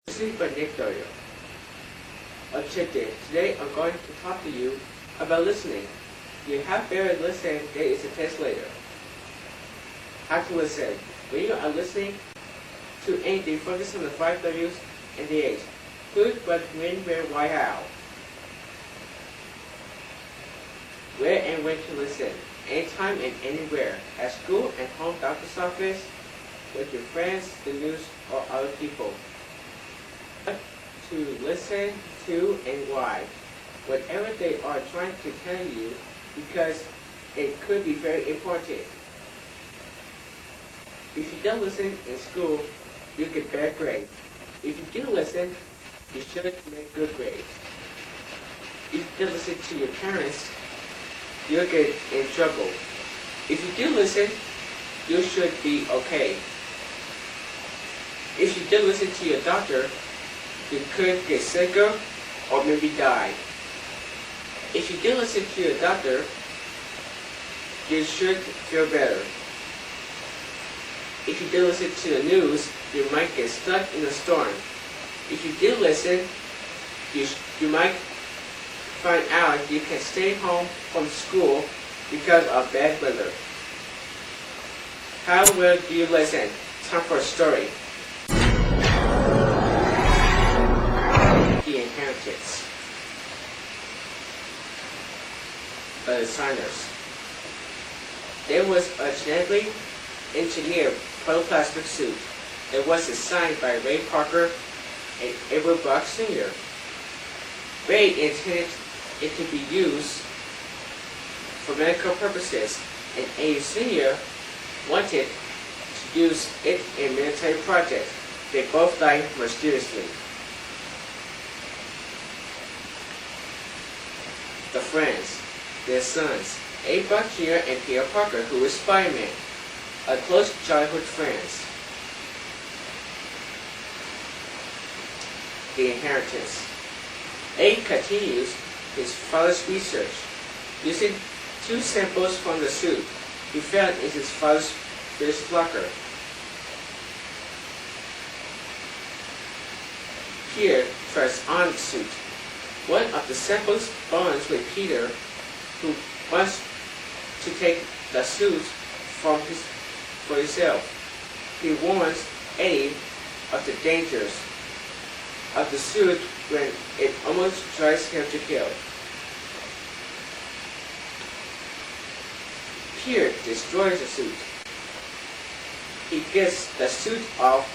This is Nick Doyle. Objective. Today I'm going to talk to you about listening. You have better listen, there is a test later. How to listen. When you are listening to anything, focus on the 5 W's and the 8. Who, what, when, where, why, how. Where and when to listen. Anytime and anywhere. At school and home, doctor's office, with your friends, the news, or other people. To listen to and why. Whatever they are trying to tell you, because it could be very important. If you don't listen in school, you get bad grades. If you do listen, you should make good grades. If you don't listen to your parents, you'll get in trouble. If you do listen, you should be okay. If you do listen to your doctor, you could get sicker or maybe die. If you do listen to your doctor, you should feel better. If you do listen to the news, you might get stuck in a storm. If you do listen, you might find out you can stay home from school because of bad weather. How well do you listen? Time for a story. The inheritance. The designers. There was a genetically engineered protoplastic suit that was designed by Ray Parker and Edward Buck Sr. Ray intended it to be used for medical purposes, and A. Sr. wanted to use it in military projects. They both died mysteriously. The friends, their sons, A. Buck Jr. and Peter Parker, who was Spider-Man, are close childhood friends. The inheritance. A. continues his father's research, using 2 samples from the suit he found in his father's fridge locker. Peter tries on the suit. One of the samples bonds with Peter, who wants to take the suit for himself. He warns Eddie of the dangers of the suit when it almost drives him to kill. Peter destroys the suit. He gets the suit off,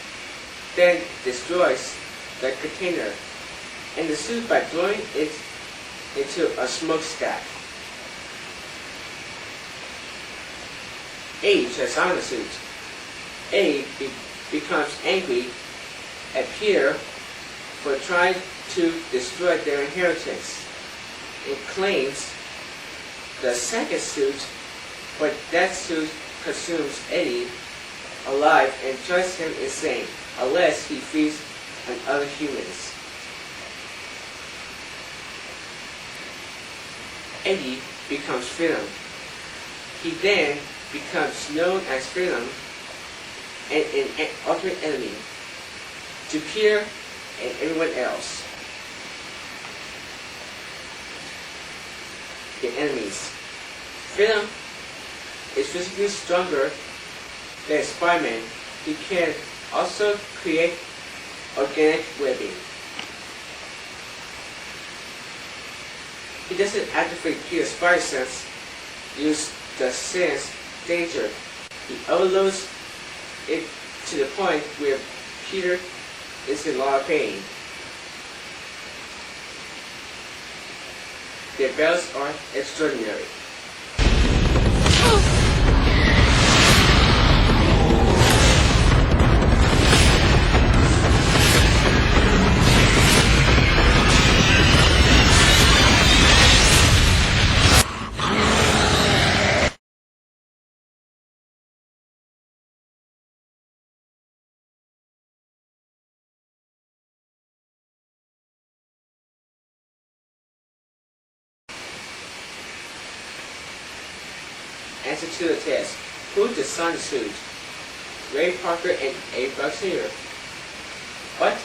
then destroys the container and the suit by throwing it into a smokestack. A tries on the suit. A becomes angry at Peter for trying to destroy their inheritance and claims the second suit, but that suit consumes Eddie alive and drives him insane unless he feeds on other humans. Eddie becomes Venom. He then becomes known as Venom and an ultimate enemy to Peter and everyone else. The enemies. Venom is physically stronger than Spider-Man. He can also create organic webbing. He doesn't activate Peter's spider sense, use the sense danger. He overloads it to the point where Peter is in a lot of pain. Their battles are extraordinary. Answer to the test. Who designed the suit? Ray Parker and A. Buck Sr. What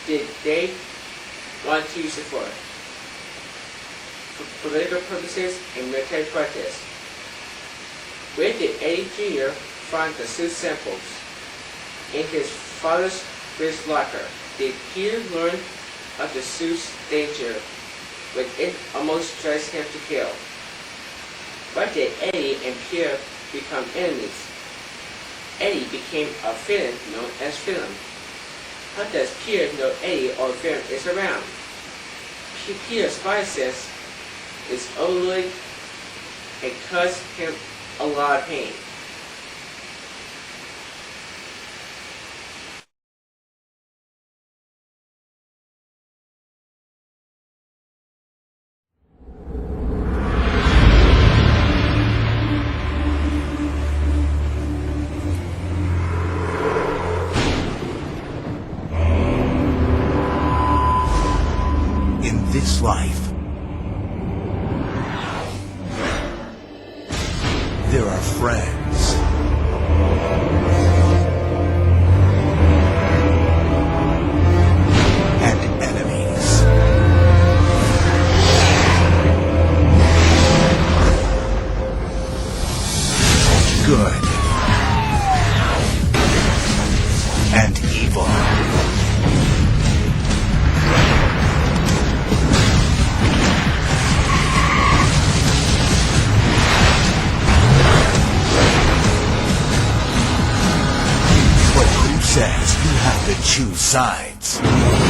did they want to use it for? For political purposes and military practice. Where did Eddie Jr. find the suit samples? In his father's fridge locker. Did Peter learn of the suit's danger when it almost drives him to kill? Why did Eddie and Pierre become enemies? Eddie became a villain known as Villain. How does Pierre know Eddie or Villain is around? Pierre's biceps is overloaded and causes him a lot of pain. In this life, there are friends and enemies. Good and evil. Says you have to choose sides.